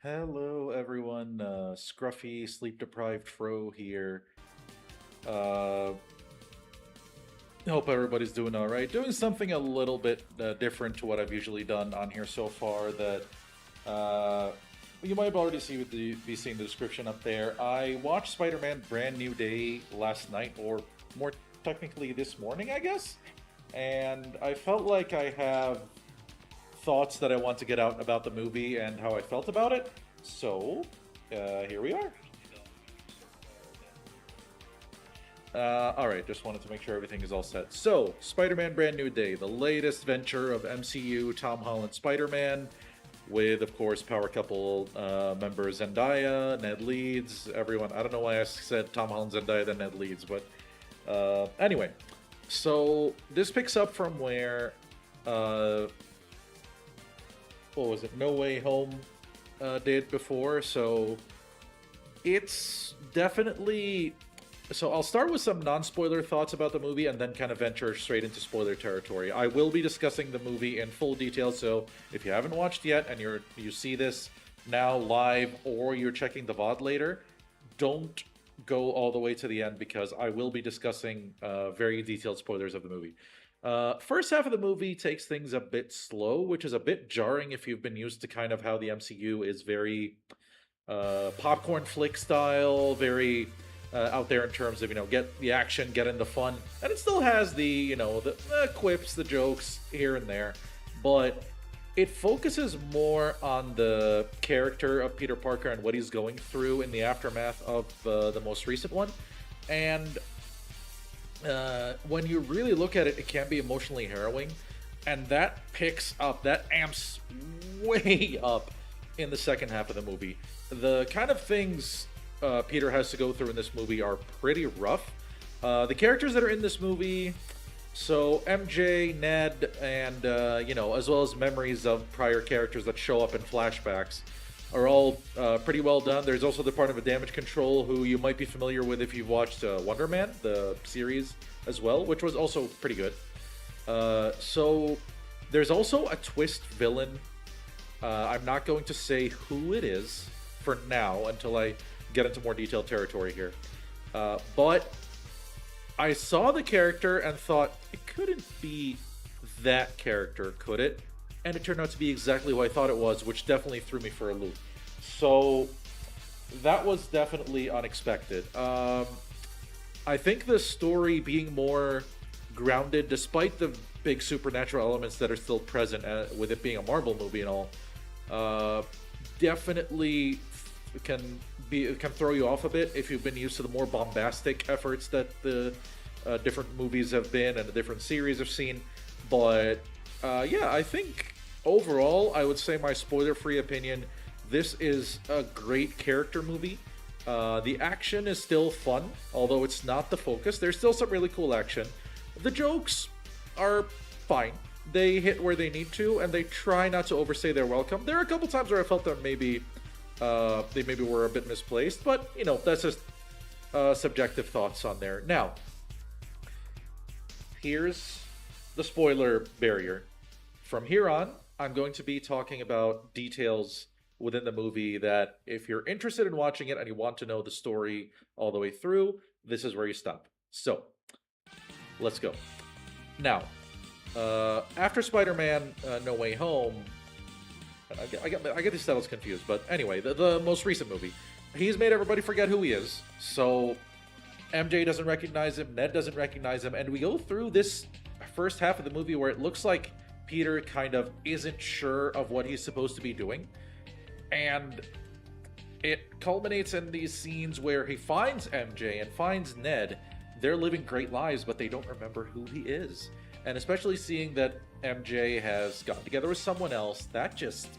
Hello, everyone. Scruffy, sleep-deprived Fro here. Uh, hope everybody's doing all right. Doing something a little bit different to what I've usually done on here so far. That uh, you might have already be seeing the description up there. I watched Spider-Man: Brand New Day last night, or more technically this morning, I guess. And I felt like I have thoughts that I want to get out about the movie and how I felt about it. So, here we are. All right, just wanted to make sure everything is all set. So, Spider-Man: Brand New Day, the latest venture of MCU Tom Holland Spider-Man, with of course power couple members Zendaya, Ned Leeds, everyone. I don't know why I said Tom Holland, Zendaya, then Ned Leeds, but anyway. So this picks up from where uh, what was it? No Way Home did before. So it's definitely. So I'll start with some non-spoiler thoughts about the movie and then kind of venture straight into spoiler territory. I will be discussing the movie in full detail, so if you haven't watched yet and you see this now live or you're checking the VOD later, don't go all the way to the end because I will be discussing very detailed spoilers of the movie. First half of the movie takes things a bit slow, which is a bit jarring if you've been used to kind of how the MCU is very popcorn flick style, very out there in terms of get the action, get in the fun, and it still has the the quips, the jokes here and there, but it focuses more on the character of Peter Parker and what he's going through in the aftermath of the most recent one, and when you really look at it, it can be emotionally harrowing, and that picks up, that amps way up in the second half of the movie. The kind of things Peter has to go through in this movie are pretty rough. The characters that are in this movie, so MJ, Ned, and as well as memories of prior characters that show up in flashbacks, are all pretty well done. There's also the part of a Damage Control, who you might be familiar with if you've watched Wonder Man, the series as well, which was also pretty good. So there's also a twist villain. I'm not going to say who it is for now until I get into more detailed territory here. But I saw the character and thought it couldn't be that character, could it? And it turned out to be exactly what I thought it was, which definitely threw me for a loop. So that was definitely unexpected. I think the story being more grounded, despite the big supernatural elements that are still present, with it being a Marvel movie and all, uh, definitely can throw you off a bit if you've been used to the more bombastic efforts that the different movies have been and the different series have seen. But yeah, I think overall, I would say my spoiler-free opinion: this is a great character movie. The action is still fun, although it's not the focus. There's still some really cool action. The jokes are fine. They hit where they need to, and they try not to overstay their welcome. There are a couple times where I felt that maybe they maybe were a bit misplaced, but that's just subjective thoughts on there. Now, here's the spoiler barrier. From here on, I'm going to be talking about details within the movie that, if you're interested in watching it and you want to know the story all the way through, this is where you stop. So, let's go. Now, after Spider-Man: No Way Home, I get these titles confused, but anyway, the most recent movie, he's made everybody forget who he is. So MJ doesn't recognize him, Ned doesn't recognize him, and we go through this first half of the movie where it looks like Peter kind of isn't sure of what he's supposed to be doing, and it culminates in these scenes where he finds MJ and finds Ned. They're living great lives, but they don't remember who he is. And especially seeing that MJ has gotten together with someone else, that just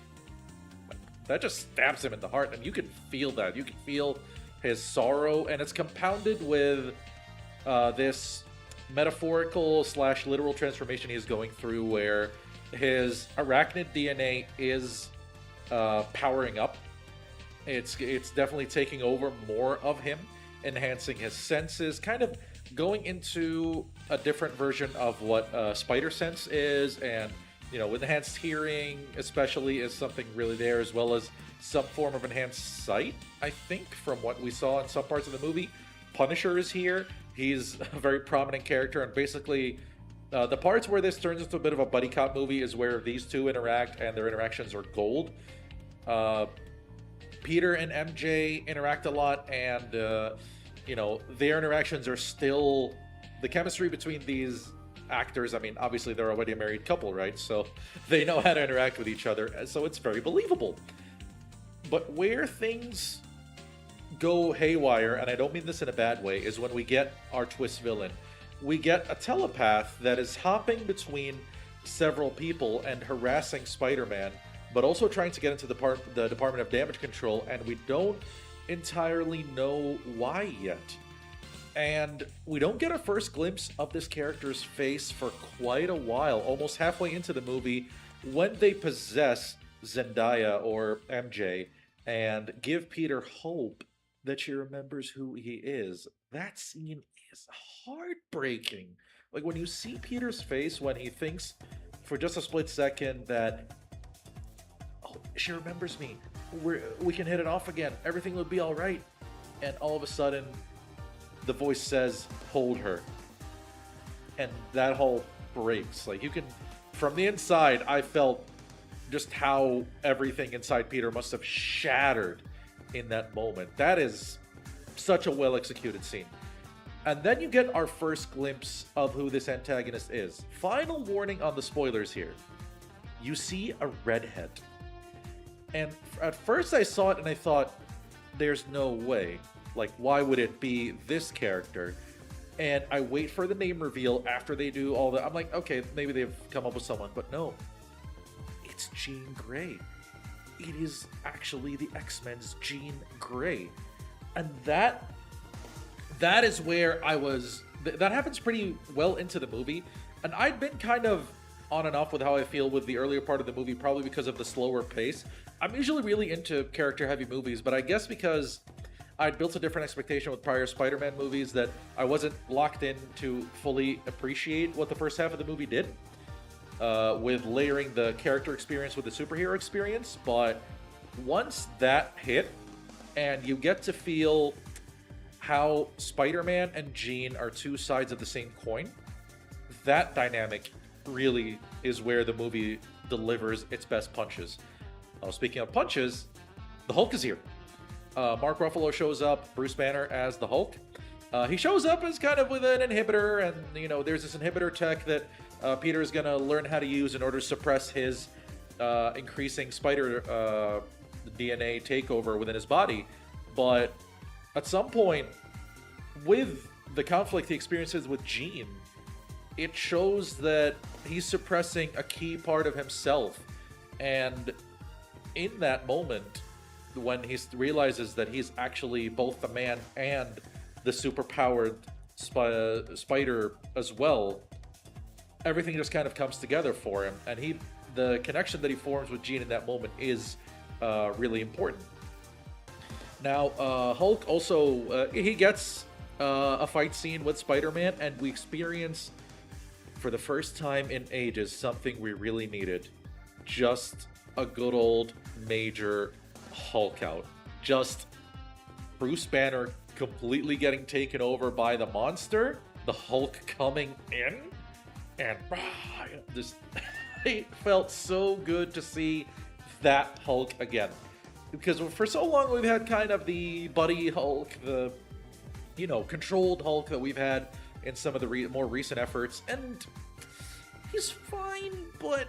stabs him in the heart, and you can feel that. You can feel his sorrow, and it's compounded with this metaphorical slash literal transformation he's going through, where his arachnid DNA is powering up. It's definitely taking over more of him, enhancing his senses, kind of going into a different version of what Spider Sense is, and enhanced hearing especially is something really there, as well as some form of enhanced sight, I think, from what we saw in some parts of the movie. Punisher is here. He's a very prominent character, and basically, the parts where this turns into a bit of a buddy cop movie is where these two interact, and their interactions are gold. Uh, Peter and MJ interact a lot, and their interactions are still the chemistry between these actors. I mean, obviously they're already a married couple, right? So they know how to interact with each other, so it's very believable. But where things go haywire, and I don't mean this in a bad way, is when we get our twist villain. We get a telepath that is hopping between several people and harassing Spider-Man, but also trying to get into the Department of Damage Control, and we don't entirely know why yet. And we don't get a first glimpse of this character's face for quite a while, almost halfway into the movie, when they possess Zendaya or MJ and give Peter hope that she remembers who he is. That scene is heartbreaking. Like, when you see Peter's face when he thinks for just a split second that, oh, she remembers me, we can hit it off again, everything will be all right, and all of a sudden the voice says, hold her, and that whole breaks. Like, you can, from the inside, I felt just how everything inside Peter must have shattered in that moment. That is such a well executed scene. And then you get our first glimpse of who this antagonist is. Final warning on the spoilers here. You see a redhead. And at first I saw it and I thought, there's no way. Like, why would it be this character? And I wait for the name reveal after they do all that. I'm like, okay, maybe they've come up with someone, but no. It's Jean Grey. It is actually the X-Men's Jean Grey. And that is where I was. That happens pretty well into the movie. And I'd been kind of on and off with how I feel with the earlier part of the movie, probably because of the slower pace. I'm usually really into character-heavy movies, but I guess because I'd built a different expectation with prior Spider-Man movies that I wasn't locked in to fully appreciate what the first half of the movie did. With layering the character experience with the superhero experience. But once that hit, and you get to feel how Spider-Man and Jean are two sides of the same coin, that dynamic really is where the movie delivers its best punches. Speaking of punches, the Hulk is here. Mark Ruffalo shows up, Bruce Banner as the Hulk. He shows up as kind of with an inhibitor, and there's this inhibitor tech that Peter is going to learn how to use in order to suppress his increasing spider DNA takeover within his body. But at some point, with the conflict he experiences with Jean, it shows that he's suppressing a key part of himself. And in that moment, when he realizes that he's actually both the man and the superpowered spider as well, everything just kind of comes together for him, and the connection that he forms with Jean in that moment is really important. Now, Hulk also, he gets a fight scene with Spider-Man, and we experience, for the first time in ages, something we really needed. Just a good old major Hulk out. Just Bruce Banner completely getting taken over by the monster, the Hulk coming in, and just it felt so good to see that Hulk again. Because for so long we've had kind of the buddy Hulk, the controlled Hulk that we've had in some of the more recent efforts, and he's fine, but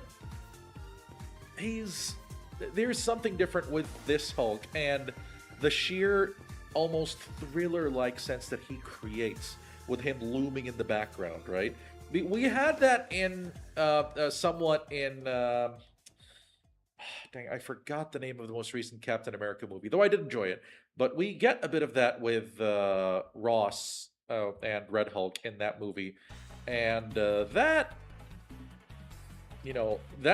there's something different with this Hulk, and the sheer almost thriller-like sense that he creates with him looming in the background, right? We had that in somewhat in dang, I forgot the name of the most recent Captain America movie, though I did enjoy it. But we get a bit of that with Ross and Red Hulk in that movie, and that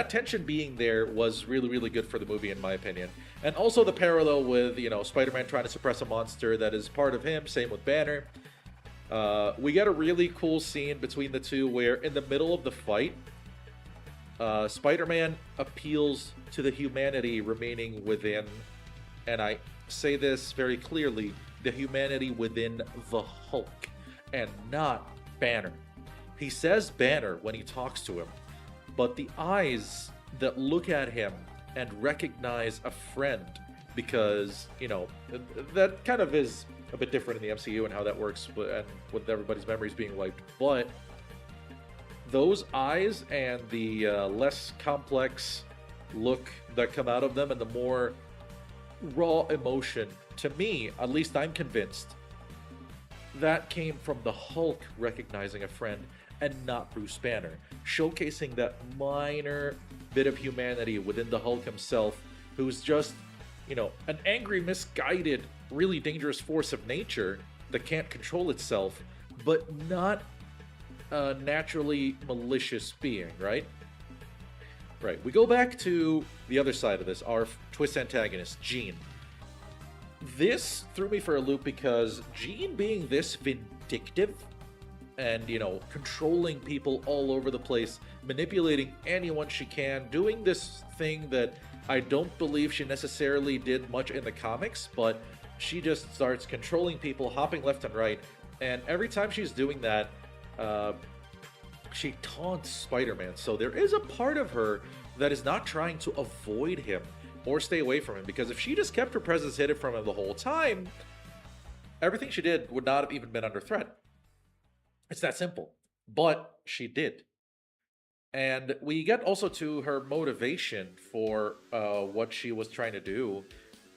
tension being there was really, really good for the movie, in my opinion. And also the parallel with Spider-Man trying to suppress a monster that is part of him. Same with Banner. We get a really cool scene between the two where in the middle of the fight, Spider-Man appeals to the humanity remaining within, and I say this very clearly, the humanity within the Hulk, and not Banner. He says Banner when he talks to him, but the eyes that look at him and recognize a friend, because, that kind of is a bit different in the MCU and how that works, and with everybody's memories being wiped, but those eyes and the less complex look that come out of them and the more raw emotion, to me, at least I'm convinced, that came from the Hulk recognizing a friend and not Bruce Banner, showcasing that minor bit of humanity within the Hulk himself, who's just, an angry, misguided, really dangerous force of nature that can't control itself, but not a naturally malicious being, right? Right. We go back to the other side of this, our twist antagonist, Jean. This threw me for a loop because Jean being this vindictive and, controlling people all over the place, manipulating anyone she can, doing this thing that I don't believe she necessarily did much in the comics, but she just starts controlling people, hopping left and right, and every time she's doing that, she taunts Spider-Man. So there is a part of her that is not trying to avoid him or stay away from him, because if she just kept her presence hidden from him the whole time, everything she did would not have even been under threat. It's that simple. But she did. And we get also to her motivation for what she was trying to do.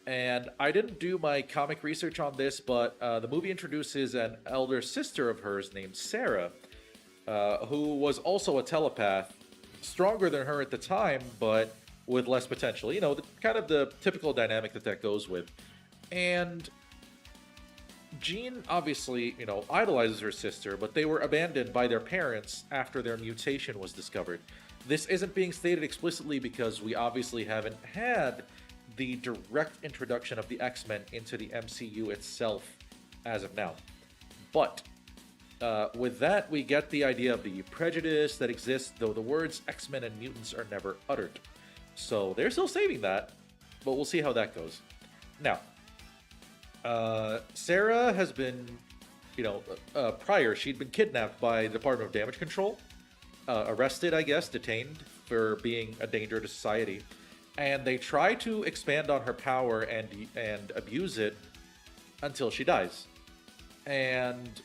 And I didn't do my comic research on this, but the movie introduces an elder sister of hers named Sarah, who was also a telepath, stronger than her at the time, but with less potential. Kind of the typical dynamic that goes with. And Jean obviously, idolizes her sister, but they were abandoned by their parents after their mutation was discovered. This isn't being stated explicitly because we obviously haven't had the direct introduction of the X-Men into the MCU itself as of now. But with that, we get the idea of the prejudice that exists, though the words X-Men and mutants are never uttered. So they're still saving that, but we'll see how that goes. Now, Sarah has been, prior, she'd been kidnapped by the Department of Damage Control, arrested, I guess, detained for being a danger to society, and they try to expand on her power and abuse it until she dies. And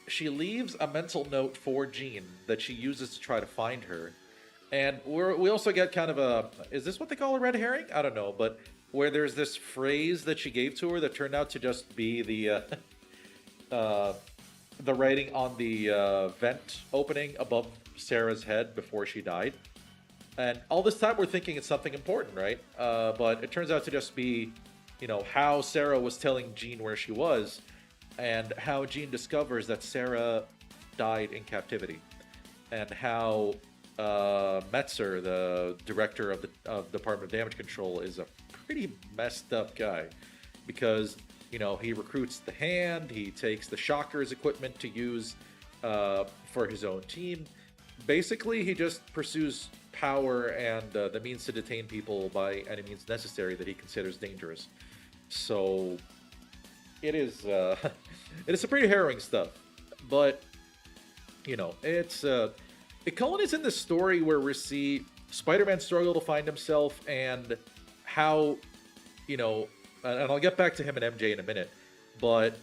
she leaves a mental note for Jean that she uses to try to find her. And we also get kind of a, is this what they call a red herring? I don't know, but where there's this phrase that she gave to her that turned out to just be the writing on the vent opening above Sarah's head before she died. And all this time we're thinking it's something important, right? But it turns out to just be, how Sarah was telling Jean where she was, and how Jean discovers that Sarah died in captivity, and how Metzer, the director of the Department of Damage Control, is a pretty messed up guy, because he recruits the Hand, he takes the Shockers equipment to use for his own team. Basically, he just pursues power and the means to detain people by any means necessary that he considers dangerous. So it is it is some pretty harrowing stuff, but it's it culminates in this story where we see Spider-Man struggle to find himself, and how, and I'll get back to him and MJ in a minute, but,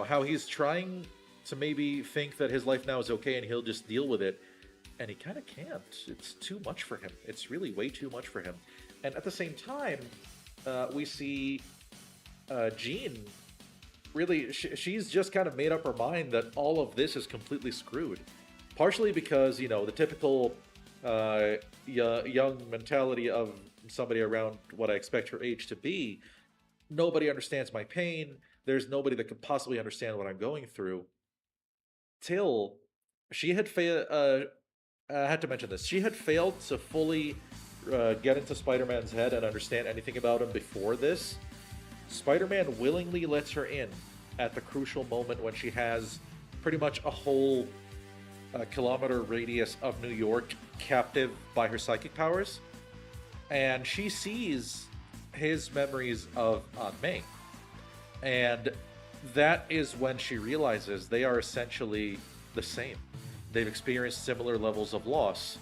how he's trying to maybe think that his life now is okay and he'll just deal with it, and he kind of can't. It's too much for him. It's really way too much for him. And at the same time, we see Jean, really, she's just kind of made up her mind that all of this is completely screwed. Partially because, the typical young mentality of somebody around what I expect her age to be. Nobody understands my pain. There's nobody that could possibly understand what I'm going through. Till she had I had to mention this. She had failed to fully get into Spider-Man's head and understand anything about him before this. Spider-Man willingly lets her in at the crucial moment when she has pretty much a whole a kilometer radius of New York captive by her psychic powers, and she sees his memories of Aunt May. And that is when she realizes they are essentially the same. They've experienced similar levels of loss.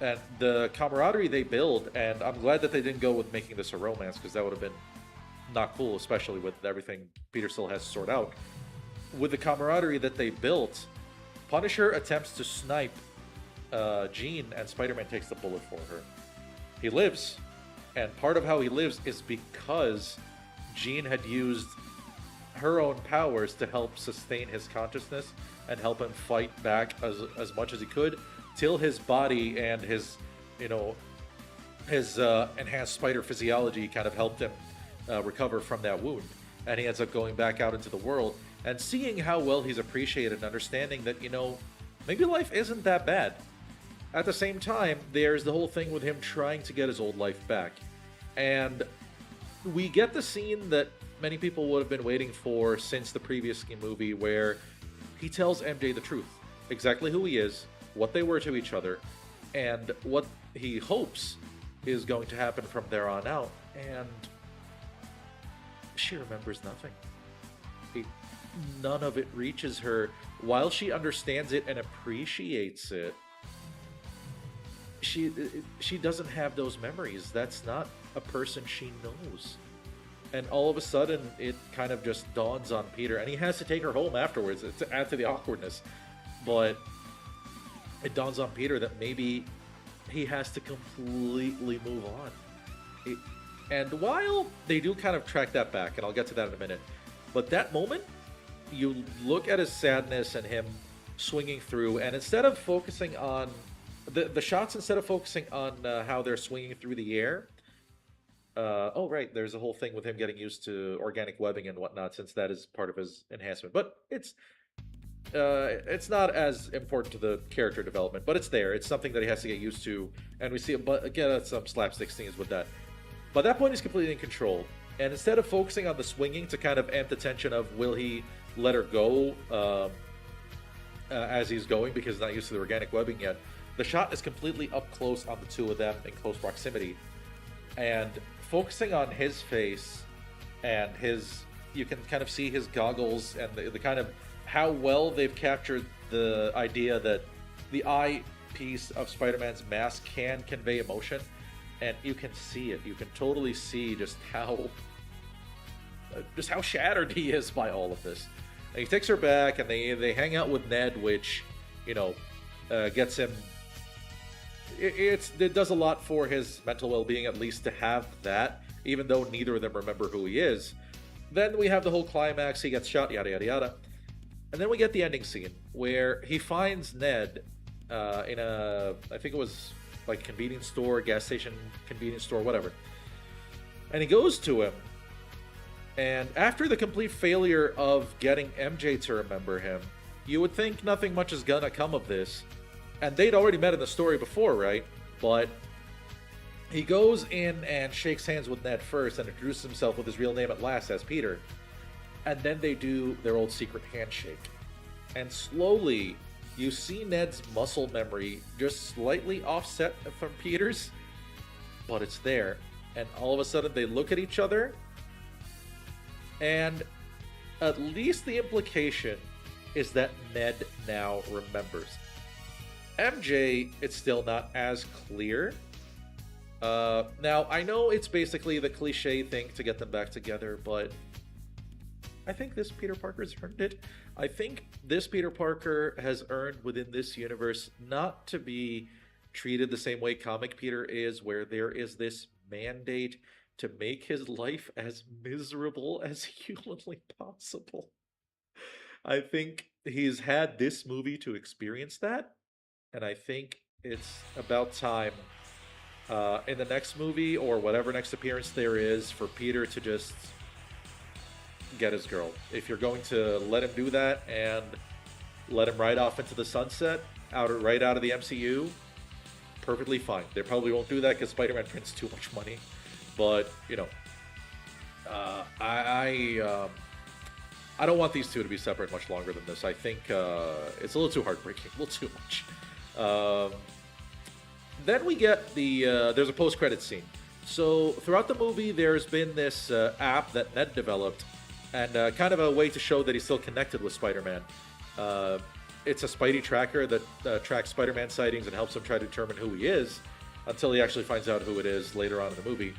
And the camaraderie they build, and I'm glad that they didn't go with making this a romance, because that would have been not cool, especially with everything Peter still has to sort out. With the camaraderie that they built, Punisher attempts to snipe Jean, and Spider-Man takes the bullet for her. He lives, and part of how he lives is because Jean had used her own powers to help sustain his consciousness and help him fight back as much as he could, till his body and his, his enhanced spider physiology kind of helped him recover from that wound. And he ends up going back out into the world and seeing how well he's appreciated and understanding that, maybe life isn't that bad. At the same time, there's the whole thing with him trying to get his old life back. And we get the scene that many people would have been waiting for since the previous movie, where he tells MJ the truth. Exactly who he is, what they were to each other, and what he hopes is going to happen from there on out. And she remembers nothing. None of it reaches her. While she understands it and appreciates it, she doesn't have those memories. That's not a person she knows. And all of a sudden, it kind of just dawns on Peter, and he has to take her home afterwards to add to the awkwardness. But it dawns on Peter that maybe he has to completely move on. And while they do kind of track that back, and I'll get to that in a minute, but that moment, you look at his sadness and him swinging through, and instead of focusing on the shots, instead of focusing on how they're swinging through the air, oh right, there's a whole thing with him getting used to organic webbing and whatnot, since that is part of his enhancement. But it's not as important to the character development, but it's there. It's something that he has to get used to, and we see again some slapstick scenes with that. But at that point, he's completely in control, and instead of focusing on the swinging to kind of amp the tension of will he let her go as he's going, because he's not used to the organic webbing yet, the shot is completely up close on the two of them in close proximity, and focusing on his face and you can kind of see his goggles and the kind of how well they've captured the idea that the eye piece of Spider-Man's mask can convey emotion, and you can see it. You can totally see just how shattered he is by all of this. And he takes her back, and they hang out with Ned, which, gets him. It does a lot for his mental well-being, at least, to have that, even though neither of them remember who he is. Then we have the whole climax. He gets shot, yada yada yada. And then we get the ending scene where he finds Ned in a, I think it was like convenience store, gas station, convenience store, whatever. And he goes to him, and after the complete failure of getting MJ to remember him, you would think nothing much is gonna come of this. And they'd already met in the story before, right? But he goes in and shakes hands with Ned first and introduces himself with his real name at last as Peter. And then they do their old secret handshake. And slowly, you see Ned's muscle memory just slightly offset from Peter's, but it's there. And all of a sudden, they look at each other, and at least the implication is that Ned now remembers. MJ, it's still not as clear. Now, I know it's basically the cliche thing to get them back together, but I think this Peter Parker's earned it. I think this Peter Parker has earned within this universe not to be treated the same way comic Peter is, where there is this mandate to make his life as miserable as humanly possible. I think he's had this movie to experience that, and I think it's about time in the next movie or whatever next appearance there is for Peter to just get his girl. If you're going to let him do that and let him ride off into the sunset, right out of the MCU, perfectly fine. They probably won't do that because Spider-Man prints too much money. But, I don't want these two to be separate much longer than this. I think it's a little too heartbreaking, a little too much. Um, then we get there's a post-credit scene. So throughout the movie, there's been this app that Ned developed, and kind of a way to show that he's still connected with Spider-Man. Uh, it's a Spidey tracker that tracks Spider-Man sightings and helps him try to determine who he is, until he actually finds out who it is later on in the movie.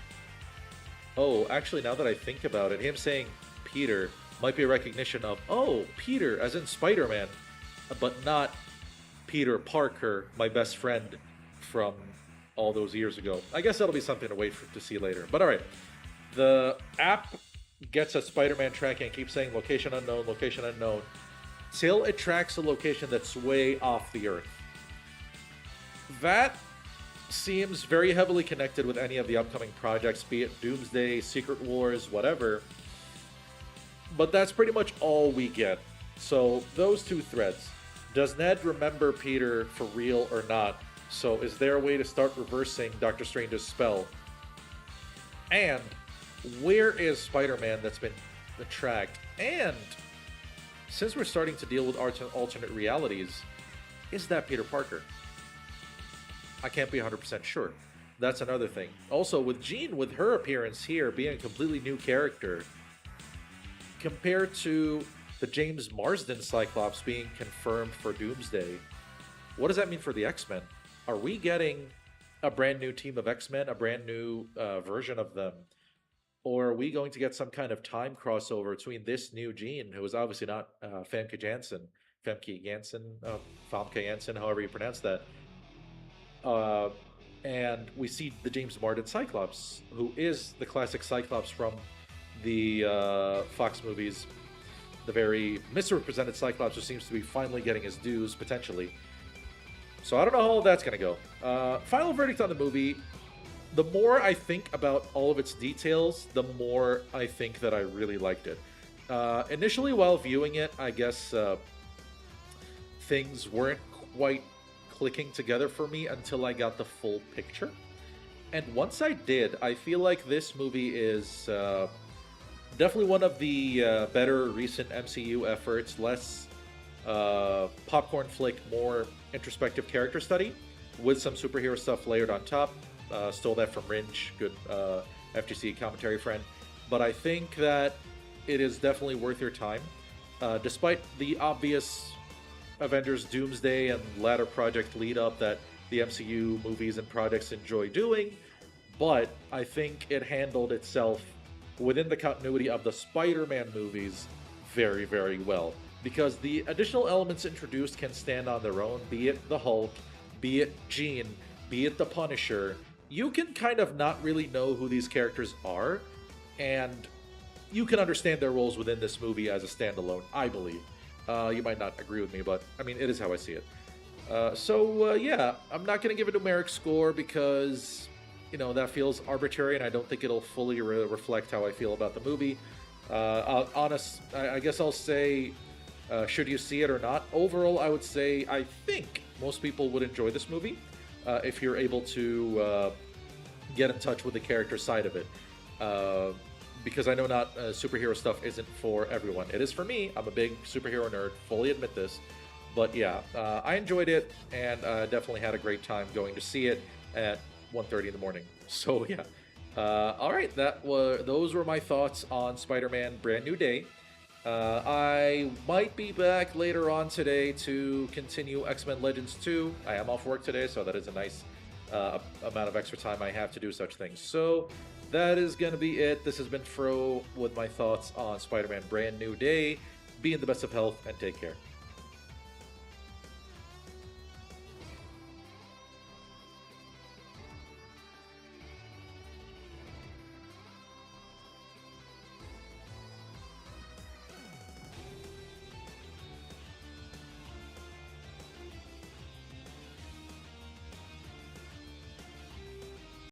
Oh, actually, now that I think about it, him saying Peter might be a recognition of, oh, Peter, as in Spider-Man, but not Peter Parker, my best friend from all those years ago. I guess that'll be something to wait to see later. But all right, the app gets a Spider-Man tracking and keeps saying location unknown, till it tracks a location that's way off the Earth. That seems very heavily connected with any of the upcoming projects, be it Doomsday, Secret Wars, whatever. But that's pretty much all we get. So those two threads. Does Ned remember Peter for real or not? So is there a way to start reversing Doctor Strange's spell? And where is Spider-Man that's been tracked? And since we're starting to deal with alternate realities, is that Peter Parker? I can't be 100% sure. That's another thing. Also, with Jean, with her appearance here being a completely new character, compared to the James Marsden Cyclops being confirmed for Doomsday, what does that mean for the X-Men? Are we getting a brand new team of X-Men, a brand new version of them? Or are we going to get some kind of time crossover between this new Jean, who is obviously not Famke Janssen, Famke Janssen, however you pronounce that, and we see the James Marsden Cyclops, who is the classic Cyclops from the Fox movies, the very misrepresented Cyclops who seems to be finally getting his dues, potentially. So I don't know how all that's going to go. Final verdict on the movie. The more I think about all of its details, the more I think that I really liked it. Initially, while viewing it, I guess things weren't quite clicking together for me until I got the full picture. And once I did, I feel like this movie is definitely one of the better recent MCU efforts. Less popcorn flick, more introspective character study with some superhero stuff layered on top. Stole that from Ringe, good FGC commentary friend. But I think that it is definitely worth your time. Despite the obvious Avengers Doomsday and ladder project lead up that the MCU movies and projects enjoy doing, but I think it handled itself within the continuity of the Spider-Man movies very, very well. Because the additional elements introduced can stand on their own, be it the Hulk, be it Jean, be it the Punisher. You can kind of not really know who these characters are, and you can understand their roles within this movie as a standalone, I believe. You might not agree with me, but I mean, it is how I see it. Yeah, I'm not going to give a numeric score because, you know, that feels arbitrary, and I don't think it'll fully reflect how I feel about the movie. I guess I'll say, should you see it or not? Overall, I would say I think most people would enjoy this movie if you're able to get in touch with the character side of it. Because I know not superhero stuff isn't for everyone. It is for me. I'm a big superhero nerd, fully admit this. But yeah, I enjoyed it, and definitely had a great time going to see it at 1:30 in the morning. So yeah. All right, those were my thoughts on Spider-Man Brand New Day. I might be back later on today to continue X-Men Legends 2. I am off work today, so that is a nice amount of extra time I have to do such things. So that is going to be it. This has been Fro with my thoughts on Spider-Man Brand New Day. Be in the best of health and take care.